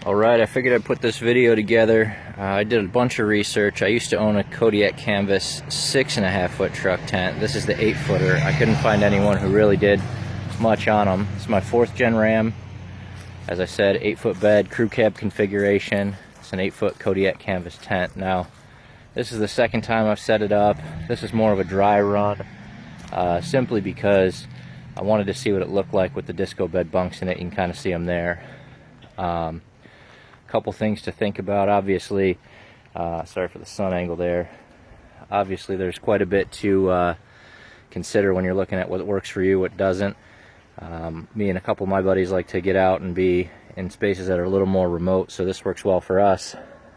Alright, I figured I'd put this video together. I did a bunch of research. I used to own a Kodiak canvas 6.5 foot truck tent. This is the 8-footer. I couldn't find anyone who really did much on them. This is my 4th gen Ram. As I said, 8-foot bed, crew cab configuration. It's an 8-foot Kodiak canvas tent. Now, this is the second time I've set it up. This is more of a dry run, simply because I wanted to see what it looked like with the disco bed bunks in it. You can kind of see them there. Couple things to think about. Obviously, sorry for the sun angle there. Obviously, there's quite a bit to consider when you're looking at what works for you, what doesn't. Me and a couple of my buddies like to get out and be in spaces that are a little more remote, so this works well for us.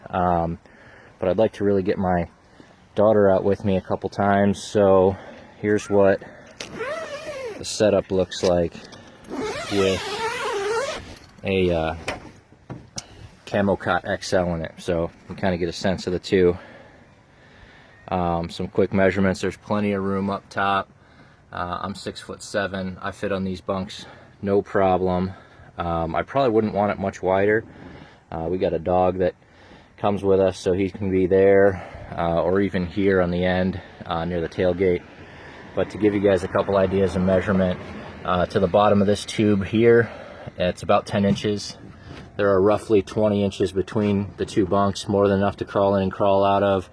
But I'd like to really get my daughter out with me a couple times, so here's what the setup looks like with a Camo Cot XL in it, so you kind of get a sense of the two. Some quick measurements. There's plenty of room up top. I'm 6'7". I fit on these bunks no problem. I probably wouldn't want it much wider. We got a dog that comes with us, so he can be there or even here on the end near the tailgate. But to give you guys a couple ideas of measurement, to the bottom of this tube here, it's about 10 inches. There are roughly 20 inches between the two bunks, more than enough to crawl in and crawl out of.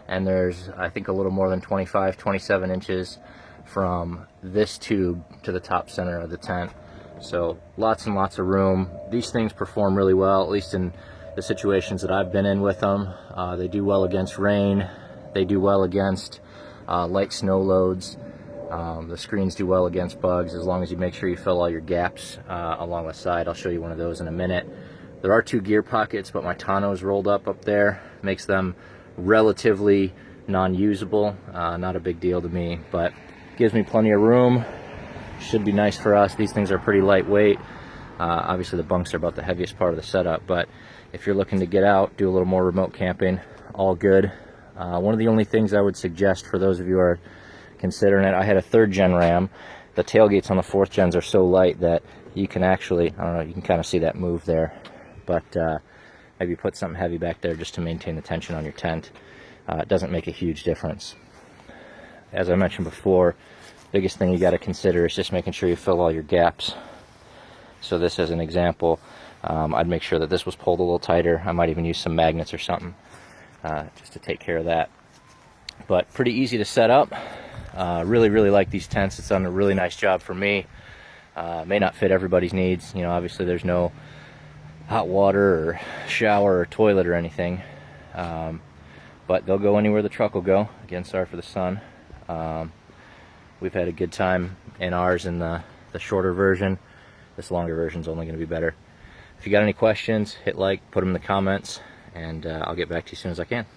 And there's, I think, a little more than 25, 27 inches from this tube to the top center of the tent. So lots and lots of room. These things perform really well, at least in the situations that I've been in with them. They do well against rain. They do well against light snow loads. The screens do well against bugs, as long as you make sure you fill all your gaps along the side. I'll show you one of those in a minute. There are 2 gear pockets, but my tonneau's rolled up there. Makes them relatively non-usable. Not a big deal to me, but gives me plenty of room. Should be nice for us. These things are pretty lightweight. Obviously the bunks are about the heaviest part of the setup, but if you're looking to get out, do a little more remote camping, all good. One of the only things I would suggest for those of you who are considering it, I had a 3rd gen Ram. The tailgates on the 4th gens are so light that you can actually, I don't know, you can kind of see that move there, but maybe put something heavy back there just to maintain the tension on your tent. It doesn't make a huge difference. As I mentioned before, biggest thing you got to consider is just making sure you fill all your gaps. So this as an example, I'd make sure that this was pulled a little tighter. I might even use some magnets or something just to take care of that. But pretty easy to set up. Really like these tents. It's done a really nice job for me. May not fit everybody's needs. You know, obviously there's no hot water or shower or toilet or anything. But they'll go anywhere the truck will go. Again, sorry for the sun. We've had a good time in ours in the shorter version. This longer version is only going to be better. If you got any questions, hit like, put them in the comments, and I'll get back to you as soon as I can.